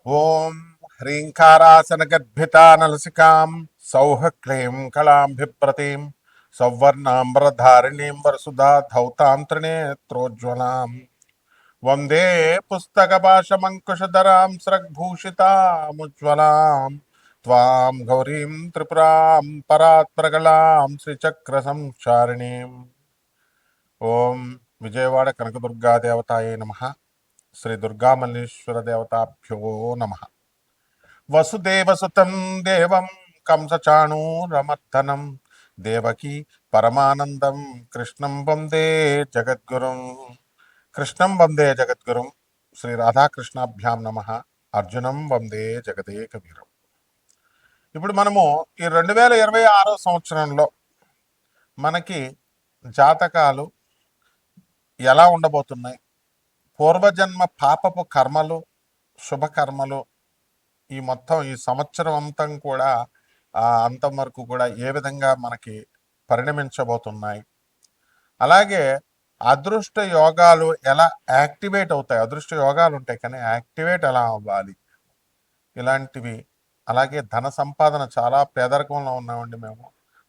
ఓం హ్రీంకారాసనగద్భితానలసికాం సౌః క్లీం కళాంభిప్రతిం సౌవర్ణాంబరధారిణీం వరసుధా ధౌతాం త్రినేత్రోజ్వలాం వందే పుస్తకపాశమంకుశధరాం స్రగ్భూషితాముజ్వలాం త్వాం గౌరీం త్రిపురాం పరాత్పరగళాం శ్రీచక్ర సంచారిణీం. ఓం విజయవాడ కనకదుర్గాదేవతాయే నమః. శ్రీ దుర్గామల్లేశ్వర దేవతాభ్యో నమః. వసుదేవసుతం దేవం కంసచాణూరమర్దనం దేవకీ పరమానందం కృష్ణం వందే జగద్గురుం. కృష్ణం వందే జగద్గురుం. శ్రీ రాధాకృష్ణాభ్యాం నమ. అర్జునం వందే జగదేక వీరం. ఇప్పుడు మనము ఈ 2026 సంవత్సరంలో మనకి జాతకాలు ఎలా ఉండబోతున్నాయి, పూర్వజన్మ పాపపు కర్మలు, శుభకర్మలు, ఈ మొత్తం ఈ సంవత్సరం అంతం కూడా అంతం వరకు కూడా ఏ విధంగా మనకి పరిణమించబోతున్నాయి, అలాగే అదృష్ట యోగాలు ఎలా యాక్టివేట్ అవుతాయి, అదృష్ట యోగాలు ఉంటాయి కానీ యాక్టివేట్ ఎలా అవ్వాలి, ఇలాంటివి. అలాగే ధన సంపాదన, చాలా పేదరికంలో ఉన్నామండి, మేము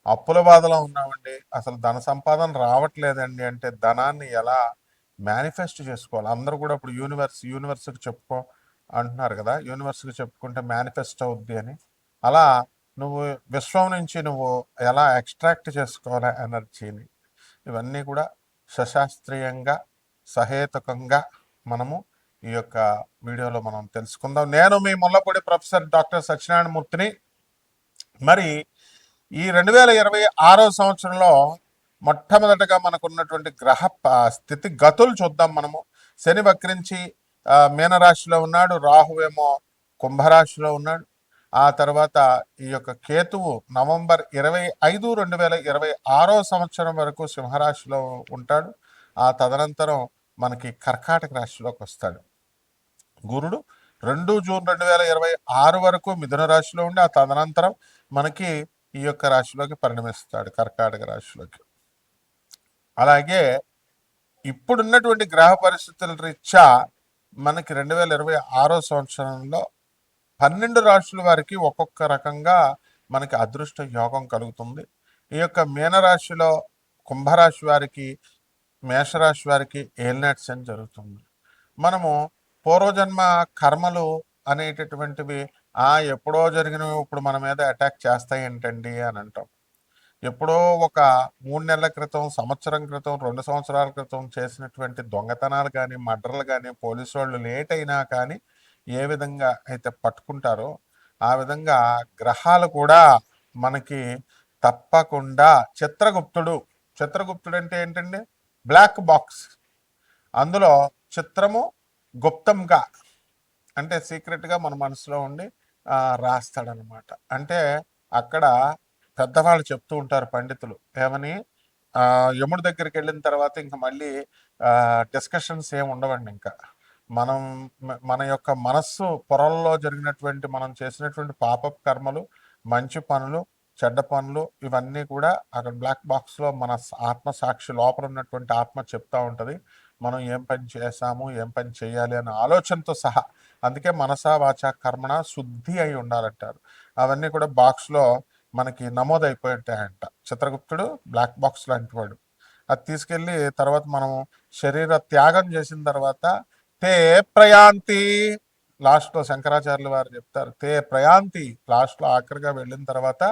అప్పుల బాధలో ఉన్నామండి, అసలు ధన సంపాదన రావట్లేదండి అంటే ధనాన్ని ఎలా మేనిఫెస్ట్ చేసుకోవాలి. అందరూ కూడా ఇప్పుడు యూనివర్స్కి చెప్పుకో అంటున్నారు కదా, యూనివర్స్కి చెప్పుకుంటే మేనిఫెస్ట్ అవుద్ది అని. అలా నువ్వు విశ్వం నుంచి నువ్వు ఎలా ఎక్స్ట్రాక్ట్ చేసుకోవాలి ఎనర్జీని, ఇవన్నీ కూడా సశాస్త్రీయంగా సహేతుకంగా మనము ఈ యొక్క వీడియోలో మనం తెలుసుకుందాం. నేను మీ ముల్లపూడి ప్రొఫెసర్ డాక్టర్ సత్యనారాయణమూర్తిని. మరి ఈ 2026 సంవత్సరంలో మొట్టమొదటగా మనకున్నటువంటి గ్రహ స్థితి గతులు చూద్దాం మనము. శని వక్రించి మీనరాశిలో ఉన్నాడు, రాహువేమో కుంభరాశిలో ఉన్నాడు. ఆ తర్వాత ఈ యొక్క కేతువు నవంబర్ 25, 2026 సంవత్సరం వరకు సింహరాశిలో ఉంటాడు. ఆ తదనంతరం మనకి కర్కాటక రాశిలోకి వస్తాడు. గురుడు 2 జూన్ 2026 వరకు మిథున రాశిలో ఉండి ఆ తదనంతరం మనకి ఈ యొక్క రాశిలోకి పరిణమిస్తాడు, కర్కాటక రాశిలోకి. అలాగే ఇప్పుడున్నటువంటి గ్రహ పరిస్థితుల రీత్యా మనకి 2026 సంవత్సరంలో 12 రాశుల వారికి ఒక్కొక్క రకంగా మనకి అదృష్ట యోగం కలుగుతుంది. ఈ యొక్క మీనరాశిలో కుంభరాశి వారికి, మేషరాశి వారికి ఏలినాటి శని జరుగుతుంది. మనము పూర్వజన్మ కర్మలు అనేటటువంటివి ఎప్పుడో జరిగినవి ఇప్పుడు మన మీద అటాక్ చేస్తాయి ఏంటండి అని అంటాం. ఎప్పుడో ఒక 3 నెలల క్రితం, సంవత్సరం క్రితం, 2 సంవత్సరాల క్రితం చేసినటువంటి దొంగతనాలు కానీ, మర్డర్లు కానీ, పోలీసు వాళ్ళు లేట్ అయినా కానీ ఏ విధంగా అయితే పట్టుకుంటారో ఆ విధంగా గ్రహాలు కూడా మనకి తప్పకుండా చిత్రగుప్తుడు అంటే ఏంటండి? Black box. అందులో చిత్రము గుప్తంగా అంటే సీక్రెట్గా మన మనసులో ఉండి రాస్తాడనమాట. అంటే అక్కడ పెద్దవాళ్ళు చెప్తూ ఉంటారు పండితులు ఏమని, యముడి దగ్గరికి వెళ్ళిన తర్వాత ఇంకా మళ్ళీ డిస్కషన్స్ ఏమి ఉండవండి. ఇంకా మనం మన యొక్క మనస్సు పొరల్లో జరిగినటువంటి, మనం చేసినటువంటి పాపపు కర్మలు, మంచి పనులు, చెడ్డ పనులు, ఇవన్నీ కూడా అక్కడ బ్లాక్ బాక్స్లో మన ఆత్మసాక్షి లోపల ఉన్నటువంటి ఆత్మ చెప్తా ఉంటుంది. మనం ఏం పని చేశాము, ఏం పని చేయాలి అనే ఆలోచనతో సహా. అందుకే మనసా వాచ కర్మణ శుద్ధి అయి ఉండాలంటారు. అవన్నీ కూడా బాక్స్లో మనకి నమోదైపోయి ఉంటాయంట. చిత్రగుప్తుడు బ్లాక్ బాక్స్ లాంటి వాడు. అది తీసుకెళ్ళి తర్వాత మనం శరీర త్యాగం చేసిన తర్వాత తే ప్రయాంతి, లాస్ట్లో శంకరాచార్యులు వారు చెప్తారు, తే ప్రయాంతి, లాస్ట్లో ఆఖరిగా వెళ్ళిన తర్వాత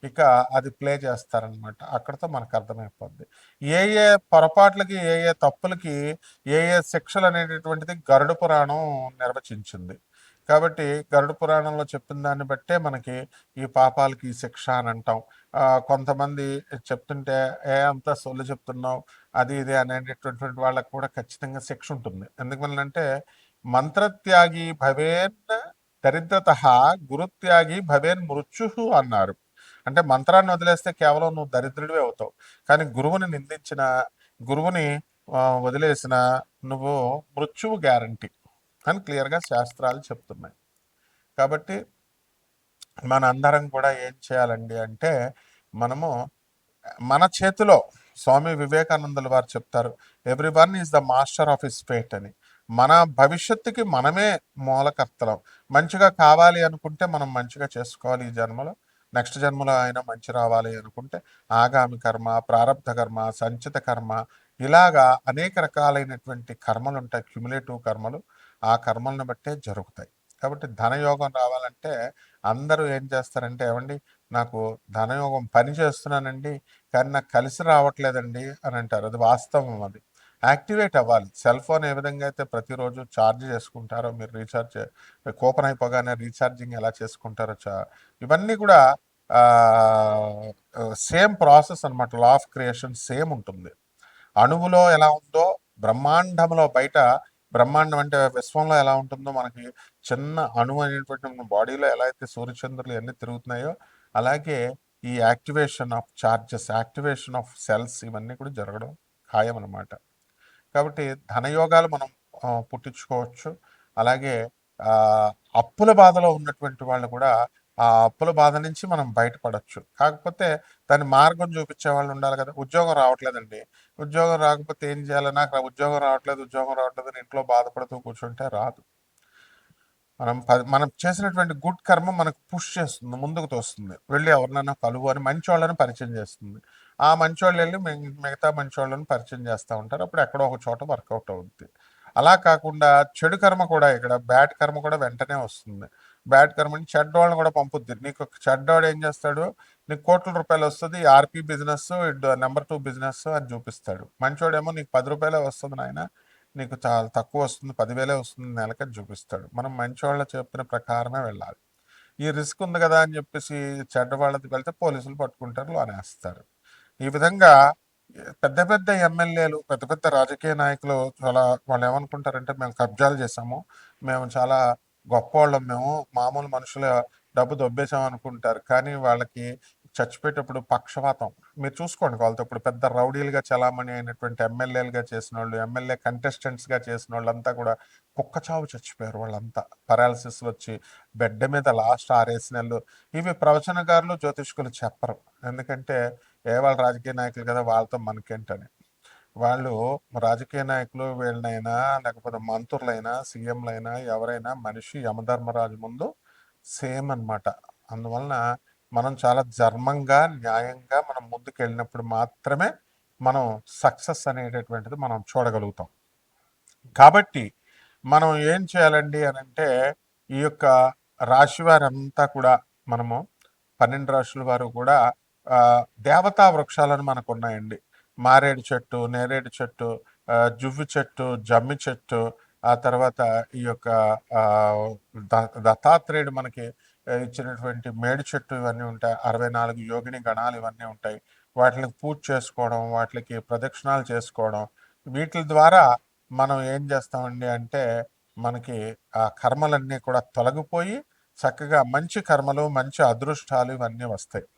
ఇక అది ప్లే చేస్తారనమాట. అక్కడితో మనకు అర్థమైపోద్ది ఏ ఏ పొరపాట్లకి, ఏ ఏ తప్పులకి ఏ ఏ శిక్షలు అనేటటువంటిది గరుడ పురాణం నిర్వచించింది. కాబట్టి గరుడ పురాణంలో చెప్పిన దాన్ని బట్టే మనకి ఈ పాపాలకి ఈ శిక్ష అని అంటాం. కొంతమంది చెప్తుంటే అంతా సొల్లు చెప్తున్నావు అది ఇది అనేటటువంటి వాళ్ళకు కూడా ఖచ్చితంగా శిక్ష ఉంటుంది. ఎందువల్లంటే మంత్రత్యాగి భవేన్ దరిద్రత, గురుత్యాగి భవేన్ మృత్యు అన్నారు. అంటే మంత్రాన్ని వదిలేస్తే కేవలం నువ్వు దరిద్రుడివే అవుతావు, కానీ గురువుని నిందించిన, గురువుని వదిలేసిన నువ్వు మృత్యువు గ్యారంటీ అని క్లియర్గా శాస్త్రాలు చెప్తున్నాయి. కాబట్టి మన అందరం కూడా ఏం చేయాలండి అంటే, మనము మన చేతిలో, స్వామి వివేకానందుల వారు చెప్తారు, every one is the master of his fate అని. మన భవిష్యత్తుకి మనమే మూలకర్తలం. మంచిగా కావాలి అనుకుంటే మనం మంచిగా చేసుకోవాలి ఈ జన్మలో. నెక్స్ట్ జన్మలో అయినా మంచి రావాలి అనుకుంటే ఆగామి కర్మ, ప్రారబ్ధ కర్మ, సంచిత కర్మ, ఇలాగా అనేక రకాలైనటువంటి కర్మలు ఉంటాయి, క్యుములేటివ్ కర్మలు. ఆ కర్మలను బట్టే జరుగుతాయి. కాబట్టి ధనయోగం రావాలంటే అందరూ ఏం చేస్తారంటే, ఏమండి నాకు ధనయోగం పని చేస్తున్నానండి కానీ నాకు కలిసి రావట్లేదండి అని అంటారు. అది వాస్తవం. అది యాక్టివేట్ అవ్వాలి. సెల్ ఫోన్ ఏ విధంగా అయితే ప్రతిరోజు ఛార్జ్ చేసుకుంటారో, మీరు రీఛార్జ్ కూపన్ అయిపోగానే రీఛార్జింగ్ ఎలా చేసుకుంటారో ఇవన్నీ కూడా సేమ్ ప్రాసెస్ అన్నమాట. లా ఆఫ్ క్రియేషన్ సేమ్ ఉంటుంది. అణువులో ఎలా ఉందో బ్రహ్మాండంలో బయట, బ్రహ్మాండం అంటే విశ్వంలో ఎలా ఉంటుందో, మనకి చిన్న అణువు అనేటువంటి మన బాడీలో ఎలా అయితే సూర్యచంద్రులు ఇవన్నీ తిరుగుతున్నాయో, అలాగే ఈ activation of charges, activation of cells ఇవన్నీ కూడా జరగడం ఖాయం అన్నమాట. కాబట్టి ధనయోగాలు మనం పుట్టించుకోవచ్చు. అలాగే అప్పుల బాధలో ఉన్నటువంటి వాళ్ళు కూడా ఆ అప్పుల బాధ నుంచి మనం బయటపడవచ్చు. కాకపోతే దాని మార్గం చూపించే వాళ్ళు ఉండాలి కదా. ఉద్యోగం రావట్లేదండి, ఉద్యోగం రాకపోతే ఏం చేయాలి? నాకు ఉద్యోగం రావట్లేదు, ఉద్యోగం రావట్లేదు అని ఇంట్లో బాధపడుతూ కూర్చుంటే రాదు. మనం చేసినటువంటి గుడ్ కర్మ మనకు పుష్ చేస్తుంది, ముందుకు తోస్తుంది. వెళ్ళి ఎవరినైనా కలువు అని మంచి వాళ్ళని పరిచయం చేస్తుంది. ఆ మంచి వాళ్ళు వెళ్ళి మిగతా మంచి వాళ్ళని పరిచయం చేస్తూ ఉంటారు. అప్పుడు ఎక్కడో ఒక చోట వర్కౌట్ అవుతుంది. అలా కాకుండా చెడు కర్మ కూడా, ఇక్కడ బ్యాడ్ కర్మ కూడా వెంటనే వస్తుంది. బ్యాడ్ కర్మని చెడ్డవాళ్ళని కూడా పంపుద్ది. నీకు చెడ్డవాడు ఏం చేస్తాడు? నీకు కోట్ల రూపాయలు వస్తుంది, ఆర్పీ బిజినెస్, నెంబర్ 2 బిజినెస్ అని చూపిస్తాడు. మంచోడేమో నీకు 10 రూపాయలే వస్తుంది నాయన, నీకు చాలా తక్కువ వస్తుంది, 10,000 వస్తుంది నెలకని చూపిస్తాడు. మనం మంచి వాళ్ళ చెప్పిన ప్రకారమే వెళ్ళాలి. ఈ రిస్క్ ఉంది కదా అని చెప్పేసి చెడ్డవాళ్ళది వెళ్తే పోలీసులు పట్టుకుంటారు, లోనేస్తారు. ఈ విధంగా పెద్ద పెద్ద ఎమ్మెల్యేలు, పెద్ద పెద్ద రాజకీయ నాయకులు చాలా, వాళ్ళు ఏమనుకుంటారంటే మేము కబ్జాలు చేసాము, మేము చాలా గొప్పవాళ్ళం, మేము మామూలు మనుషుల డబ్బు దొబ్బేసాం అనుకుంటారు. కానీ వాళ్ళకి చచ్చిపోయేటప్పుడు పక్షవాతం. మీరు చూసుకోండి, వాళ్ళతో ఇప్పుడు పెద్ద రౌడీలుగా చలామణి అయినటువంటి ఎమ్మెల్యేలుగా చేసిన వాళ్ళు, ఎమ్మెల్యే కంటెస్టెంట్స్గా చేసిన వాళ్ళంతా కూడా కుక్కచావు చచ్చిపోయారు. వాళ్ళంతా పెరాలసిస్ వచ్చి బెడ్ మీద లాస్ట్ 6 నెలలు. ఇవి ప్రవచనకారులు, జ్యోతిష్కులు చెప్పరు. ఎందుకంటే వాళ్ళ రాజకీయ నాయకులు కదా, వాళ్ళతో మనకేంటని. వాళ్ళు రాజకీయ నాయకులు వీళ్ళనైనా, లేకపోతే మంత్రులైనా, సీఎంలైనా, ఎవరైనా మనిషి యమధర్మరాజు ముందు సేమ్ అన్నమాట. అందువలన మనం చాలా ధర్మంగా, న్యాయంగా మనం ముందుకు వెళ్ళినప్పుడు మాత్రమే మనం సక్సెస్ అనేటటువంటిది మనం చూడగలుగుతాం. కాబట్టి మనం ఏం చేయాలండి అని అంటే, ఈ యొక్క రాశి వారంతా కూడా మనము 12 రాశుల వారు కూడా దేవతా వృక్షాలను మనకు ఉన్నాయండి. మారేడు చెట్టు, నేరేడు చెట్టు, జువ్వి చెట్టు, జమ్మి చెట్టు, ఆ తర్వాత ఈ యొక్క ఆ, దత్తాత్రేయుడు మనకి ఇచ్చినటువంటి మేడి చెట్టు, ఇవన్నీ ఉంటాయి. 64 యోగిని గణాలు ఇవన్నీ ఉంటాయి. వాటికి పూజ చేసుకోవడం, వాటికి ప్రదక్షిణాలు చేసుకోవడం, వీటి ద్వారా మనం ఏం చేస్తామండి అంటే, మనకి ఆ కర్మలన్నీ కూడా తొలగిపోయి చక్కగా మంచి కర్మలు, మంచి అదృష్టాలు ఇవన్నీ వస్తాయి.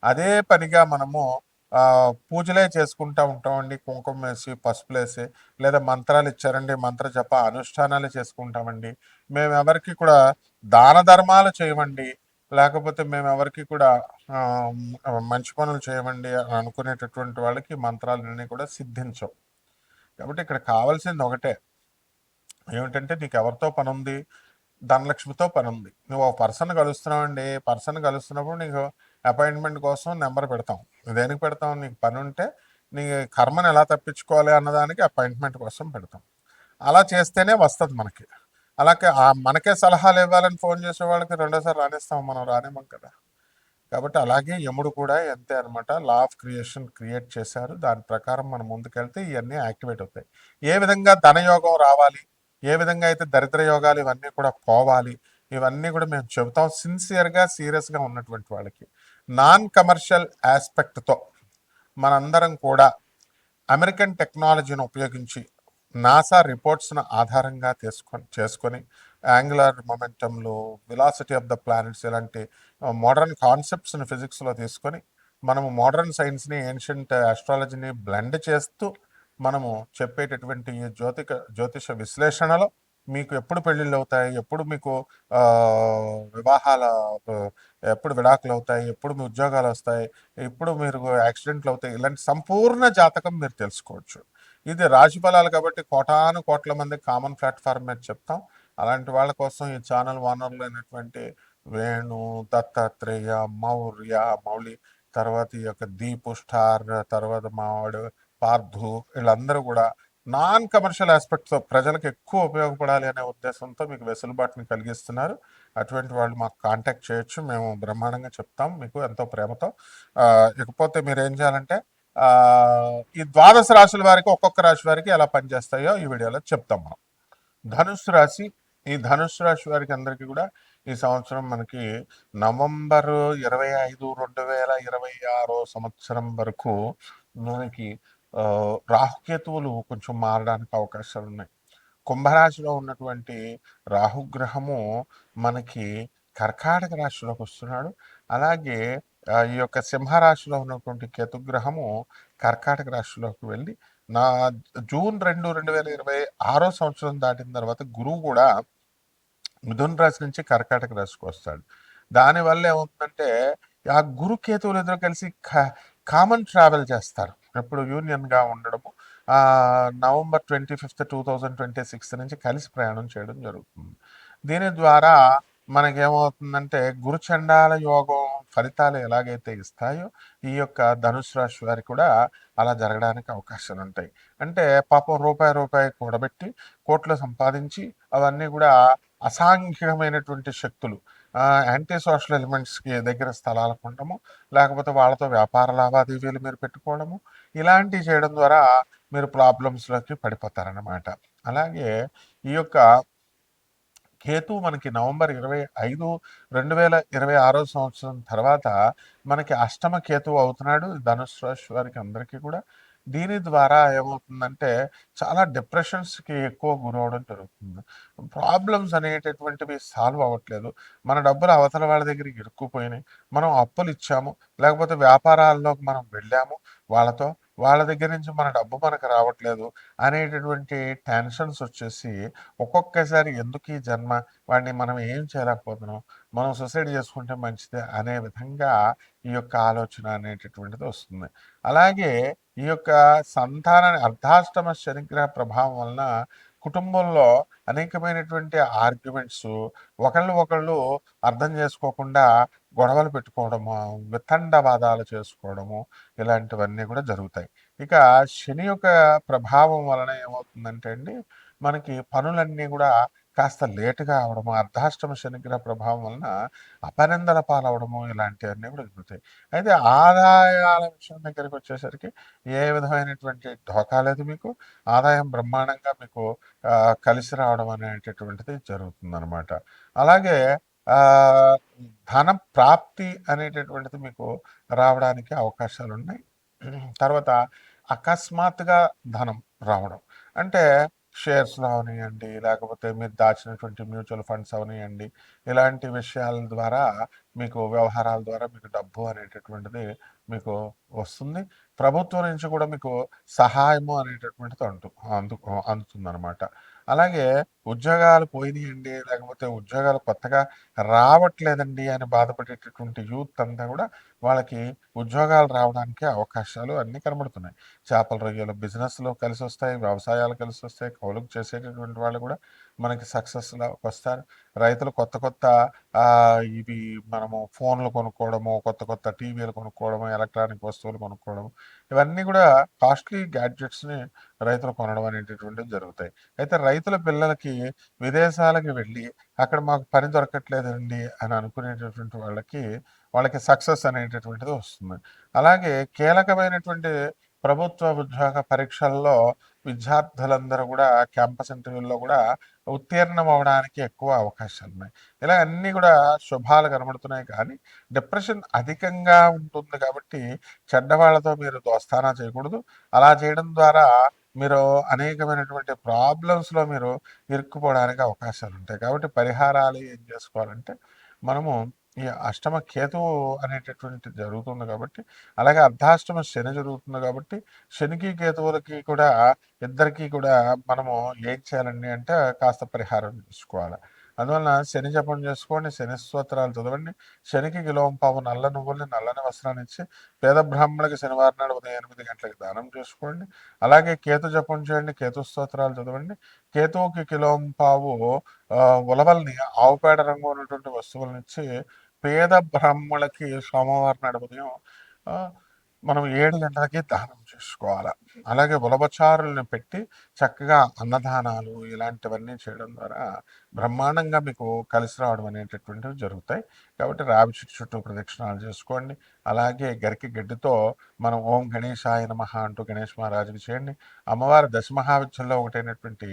అదే పనిగా మనము పూజలే చేసుకుంటూ ఉంటామండి, కుంకుమ వేసి, పసుపులేసి, లేదా మంత్రాలు ఇచ్చారండి, మంత్ర జప అనుష్ఠానాలు చేసుకుంటామండి. మేము ఎవరికి కూడా దాన ధర్మాలు చేయమండి, లేకపోతే మేము ఎవరికి కూడా మంచి పనులు చేయమండి అని అనుకునేటటువంటి వాళ్ళకి మంత్రాలన్నీ కూడా సిద్ధించవు. కాబట్టి ఇక్కడ కావాల్సింది ఒకటే, ఏమిటంటే నీకు ఎవరితో పని ఉంది? ధనలక్ష్మితో పని ఉంది. నువ్వు ఒక పర్సన్ కలుస్తున్నావు అండి, పర్సన్ కలుస్తున్నప్పుడు నీకు అపాయింట్మెంట్ కోసం నెంబర్ పెడతాం. దేనికి పెడతాం? నీకు పని ఉంటే నీ కర్మను ఎలా తప్పించుకోవాలి అన్నదానికి అపాయింట్మెంట్ కోసం పెడతాం. అలా చేస్తేనే వస్తుంది మనకి. అలాగే మనకే సలహాలు ఇవ్వాలని ఫోన్ చేసే వాళ్ళకి రెండోసారి రానిస్తాం మనం? రానివ్వం కదా. కాబట్టి అలాగే యముడు కూడా అంతే అనమాట. లా ఆఫ్ క్రియేషన్ క్రియేట్ చేశారు. దాని ప్రకారం మనం ముందుకెళ్తే ఇవన్నీ యాక్టివేట్ అవుతాయి. ఏ విధంగా ధనయోగం రావాలి, ఏ విధంగా అయితే దరిద్ర యోగాలు ఇవన్నీ కూడా పోవాలి, ఇవన్నీ కూడా మేము చెబుతాం సిన్సియర్గా, సీరియస్గా ఉన్నటువంటి వాళ్ళకి. నాన్ కమర్షియల్ ఆస్పెక్ట్తో మనందరం కూడా అమెరికన్ టెక్నాలజీని ఉపయోగించి, నాసా రిపోర్ట్స్ను ఆధారంగా చేసుకొని యాంగులర్ మొమెంటంలు, వెలాసిటీ ఆఫ్ ద ప్లానెట్స్, ఇలాంటి మోడర్న్ కాన్సెప్ట్స్ని ఫిజిక్స్లో తీసుకొని మనము మోడర్న్ సైన్స్ని, ఏన్షియంట్ ఆస్ట్రాలజీని బ్లెండ్ చేస్తూ మనము చెప్పేటటువంటి ఈ జ్యోతిష విశ్లేషణలో మీకు ఎప్పుడు పెళ్ళిళ్ళు అవుతాయి, ఎప్పుడు మీకు వివాహాల, ఎప్పుడు విడాకులు అవుతాయి, ఎప్పుడు మీ ఉద్యోగాలు వస్తాయి, ఎప్పుడు మీరు యాక్సిడెంట్లు అవుతాయి, ఇలాంటి సంపూర్ణ జాతకం మీరు తెలుసుకోవచ్చు. ఇది రాశి ఫలాలు కాబట్టి కోటాను కోట్ల మంది కామన్ ప్లాట్ఫామ్ మీద చెప్తాం. అలాంటి వాళ్ళ కోసం ఈ ఛానల్ ఓనర్లు అయినటువంటి వేణు, దత్తాత్రేయ, మౌర్య, మౌలి, తర్వాత ఈ యొక్క దీపు స్టార్, తర్వాత మావాడు పార్థు, వీళ్ళందరూ కూడా నాన్ కమర్షియల్ ఆస్పెక్ట్స్ ప్రజలకు ఎక్కువ ఉపయోగపడాలి అనే ఉద్దేశంతో మీకు వెసులుబాటుని కలిగిస్తున్నారు. అటువంటి వాళ్ళు మాకు కాంటాక్ట్ చేయొచ్చు. మేము బ్రహ్మాండంగా చెప్తాం మీకు ఎంతో ప్రేమతో. ఇకపోతే మీరు ఏం చేయాలంటే ఈ ద్వాదశ రాశుల వారికి ఒక్కొక్క రాశి వారికి ఎలా పనిచేస్తాయో ఈ వీడియోలో చెప్తాం మనం. ధనుస్సు రాశి, ఈ ధనుస్సు రాశి వారికి అందరికీ కూడా ఈ సంవత్సరం మనకి నవంబర్ 25, 2026 సంవత్సరం వరకు మనకి రాహుకేతువులు కొంచెం మారడానికి అవకాశాలు ఉన్నాయి. కుంభరాశిలో ఉన్నటువంటి రాహుగ్రహము మనకి కర్కాటక రాశిలోకి వస్తున్నాడు. అలాగే ఈ యొక్క సింహరాశిలో ఉన్నటువంటి కేతుగ్రహము కర్కాటక రాశిలోకి వెళ్ళి నా జూన్ 2, 2026 సంవత్సరం దాటిన తర్వాత గురువు కూడా మిథున రాశి నుంచి కర్కాటక రాశికి వస్తాడు. దానివల్ల ఏమవుతుందంటే ఆ గురు కేతువులు ఇద్దరు కలిసి కామన్ ట్రావెల్ చేస్తారు. ఎప్పుడు యూనియన్గా ఉండడము. నవంబర్ 25, 2026 నుంచి కలిసి ప్రయాణం చేయడం జరుగుతుంది. దీని ద్వారా మనకేమవుతుందంటే గురుచండాల యోగం ఫలితాలు ఎలాగైతే ఇస్తాయో ఈ యొక్క ధనుసు రాశి వారికి కూడా అలా జరగడానికి అవకాశాలు ఉంటాయి. అంటే పాపం రూపాయి రూపాయి కూడబెట్టి కోట్లు సంపాదించి అవన్నీ కూడా అసాంఘికమైనటువంటి శక్తులు, యాంటీ సోషల్ ఎలిమెంట్స్కి దగ్గర స్థలాలు కొనడము, లేకపోతే వాళ్ళతో వ్యాపార లావాదేవీలు మీరు పెట్టుకోవడము, ఇలాంటివి చేయడం ద్వారా మీరు ప్రాబ్లమ్స్లోకి పడిపోతారన్నమాట. అలాగే ఈ యొక్క కేతు మనకి నవంబర్ 25, 2026 సంవత్సరం తర్వాత మనకి అష్టమ కేతువు అవుతున్నాడు ధనుసు రాశి వారికి అందరికీ కూడా. దీని ద్వారా ఏమవుతుందంటే చాలా డిప్రెషన్స్కి ఎక్కువ గురవడం జరుగుతుంది. ప్రాబ్లమ్స్ అనేటటువంటివి సాల్వ్ అవ్వట్లేదు. మన డబ్బులు అవతల వాళ్ళ దగ్గరికి ఇరుక్కుపోయినాయి. మనం అప్పులు ఇచ్చాము, లేకపోతే వ్యాపారాల్లోకి మనం వెళ్ళాము వాళ్ళతో, వాళ్ళ దగ్గర నుంచి మన డబ్బు మనకు రావట్లేదు అనేటటువంటి టెన్షన్స్ వచ్చేసి ఒక్కొక్కసారి ఎందుకు ఈ జన్మ, వాడిని మనం ఏం చేయలేకపోతున్నాం, మనం సొసైడ్ చేసుకుంటే మంచిదే అనే విధంగా ఈ యొక్క ఆలోచన అనేటటువంటిది వస్తుంది. అలాగే ఈ యొక్క సంతానాన్ని అర్ధాష్టమ శనిగ్రహ ప్రభావం వలన కుటుంబంలో అనేకమైనటువంటి ఆర్గ్యుమెంట్స్, ఒకళ్ళు అర్థం చేసుకోకుండా గొడవలు పెట్టుకోవడము, వితండవాదాలు చేసుకోవడము, ఇలాంటివన్నీ కూడా జరుగుతాయి. ఇక శని యొక్క ప్రభావం వలన ఏమవుతుందంటే అండి మనకి పనులన్నీ కూడా కాస్త లేటుగా అవడము, అర్ధాష్టమ శనిగ్రహ ప్రభావం వలన అపనిందల పాలవడము, ఇలాంటివన్నీ కూడా జరుగుతాయి. అయితే ఆదాయాల విషయం దగ్గరికి వచ్చేసరికి ఏ విధమైనటువంటి ఢోకా లేదు మీకు. ఆదాయం బ్రహ్మాండంగా మీకు కలిసి రావడం అనేటటువంటిది జరుగుతుందన్నమాట. అలాగే ధన ప్రాప్తి అనేటటువంటిది మీకు రావడానికి అవకాశాలు ఉన్నాయి. తర్వాత అకస్మాత్తుగా ధనం రావడం అంటే షేర్స్లో అవనియండి, లేకపోతే మీరు దాచినటువంటి మ్యూచువల్ ఫండ్స్ అవనియండి, ఇలాంటి విషయాల ద్వారా మీకు వ్యవహారాల ద్వారా మీకు డబ్బు అనేటటువంటిది మీకు వస్తుంది. ప్రభుత్వం నుంచి కూడా మీకు సహాయము అనేటటువంటిది అందుతుందన్నమాట. అలాగే ఉద్యోగాలు పోయినాయండి, లేకపోతే ఉద్యోగాలు కొత్తగా రావట్లేదండి అని బాధపడేటటువంటి యూత్ అంతా కూడా వాళ్ళకి ఉద్యోగాలు రావడానికి అవకాశాలు అన్నీ కనబడుతున్నాయి. చేపల రొయ్యల బిజినెస్లో కలిసి వస్తాయి, వ్యవసాయాలు కలిసి వస్తాయి, కౌలుకు చేసేటటువంటి వాళ్ళు కూడా మనకి సక్సెస్లో వస్తారు. రైతులు కొత్త కొత్త ఇవి మనము ఫోన్లు కొనుక్కోవడము, కొత్త కొత్త టీవీలు కొనుక్కోవడము, ఎలక్ట్రానిక్ వస్తువులు కొనుక్కోవడము, ఇవన్నీ కూడా కాస్ట్లీ గ్యాడ్జెట్స్ని రైతులు కొనడం అనేటటువంటివి జరుగుతాయి. అయితే రైతుల పిల్లలకి విదేశాలకు వెళ్ళి అక్కడ మాకు పని దొరకట్లేదండి అని అనుకునేటటువంటి వాళ్ళకి సక్సెస్ అనేటటువంటిది వస్తుంది. అలాగే కీలకమైనటువంటి ప్రభుత్వ ఉద్యోగ పరీక్షల్లో విద్యార్థులందరూ కూడా క్యాంపస్ ఇంటర్వ్యూల్లో కూడా ఉత్తీర్ణం అవ్వడానికి ఎక్కువ అవకాశాలు ఉన్నాయి. ఇలా అన్నీ కూడా శుభాలు కనబడుతున్నాయి. కానీ డిప్రెషన్ అధికంగా ఉంటుంది కాబట్టి చెడ్డవాళ్లతో మీరు దోస్తానా చేయకూడదు. అలా చేయడం ద్వారా మీరు అనేకమైనటువంటి ప్రాబ్లమ్స్లో మీరు ఇరుక్కుపోవడానికి అవకాశాలు ఉంటాయి. కాబట్టి పరిహారాలు ఏం చేసుకోవాలంటే మనము ఈ అష్టమ కేతువు అనేటటువంటిది జరుగుతుంది కాబట్టి, అలాగే అర్ధాష్టమ శని జరుగుతుంది కాబట్టి శనికి కేతువులకి కూడా ఇద్దరికీ కూడా మనము ఏం చేయాలండి అంటే కాస్త పరిహారం చేసుకోవాలి. అందువలన శని జపం చేసుకోండి, శని స్తోత్రాలు చదవండి. శనికి కిలోంపావు నల్ల నువ్వుల్ని, నల్లని వస్త్రాన్ని ఇచ్చి పేద బ్రాహ్మణులకి శనివారం నాడు ఉదయం 8 గంటలకు దానం చేసుకోండి. అలాగే కేతు జపం చేయండి, కేతు స్తోత్రాలు చదవండి. కేతువుకి కిలోంపావు ఉలవల్ని, ఆవు పేడ రంగు ఉన్నటువంటి వస్తువులనిచ్చి పేద బ్రాహ్మణులకి సోమవారం నాడు ఉదయం ఆ, మనం 7 గంటలకి దానం చేసుకోవాలి. అలాగే ఉలవచారులను పెట్టి చక్కగా అన్నదానాలు ఇలాంటివన్నీ చేయడం ద్వారా బ్రహ్మాండంగా మీకు కలిసి రావడం అనేటటువంటివి జరుగుతాయి. కాబట్టి రావి చెట్టు చుట్టూ ప్రదక్షిణాలు చేసుకోండి. అలాగే గరికి గడ్డితో మనం ఓం గణేశాయ నమః అంటూ గణేష్ మహారాజుకి చేయండి. అమ్మవారి దశమహావిద్యల్లో ఒకటైనటువంటి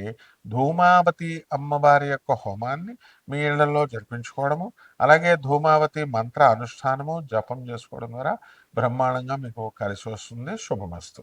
ధూమావతి అమ్మవారి యొక్క హోమాన్ని మీ ఇళ్లలో జరిపించుకోవడము, అలాగే ధూమావతి మంత్ర అనుష్ఠానము జపం చేసుకోవడం ద్వారా బ్రహ్మాండంగా మీకు కలిసి వస్తుంది. శుభమస్తు.